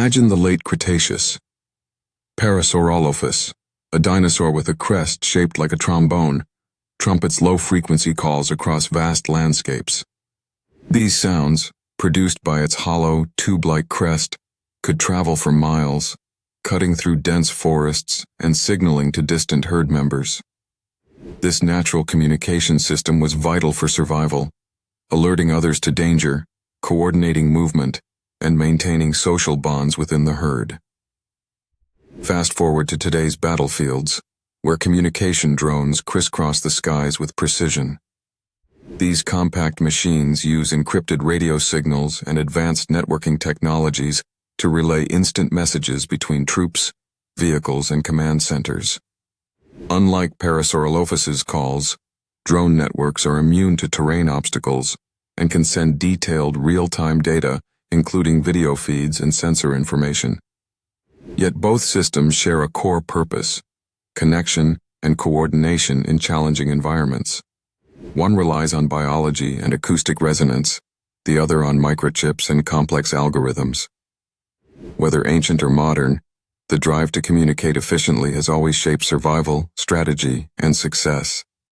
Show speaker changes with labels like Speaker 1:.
Speaker 1: Imagine the late Cretaceous. Parasaurolophus, a dinosaur with a crest shaped like a trombone, trumpets low-frequency calls across vast landscapes. These sounds, produced by its hollow, tube-like crest, could travel for miles, cutting through dense forests and signaling to distant herd members. This natural communication system was vital for survival, alerting others to danger, coordinating movement, and maintaining social bonds within the herd. Fast forward to today's battlefields, where communication drones crisscross the skies with precision. These compact machines use encrypted radio signals and advanced networking technologies to relay instant messages between troops, vehicles, and command centers. Unlike Parasaurolophus's calls, drone networks are immune to terrain obstacles and can send detailed real-time data, including video feeds and sensor information. Yet both systems share a core purpose: connection and coordination in challenging environments. One relies on biology and acoustic resonance, the other on microchips and complex algorithms. Whether ancient or modern, the drive to communicate efficiently has always shaped survival, strategy, and success.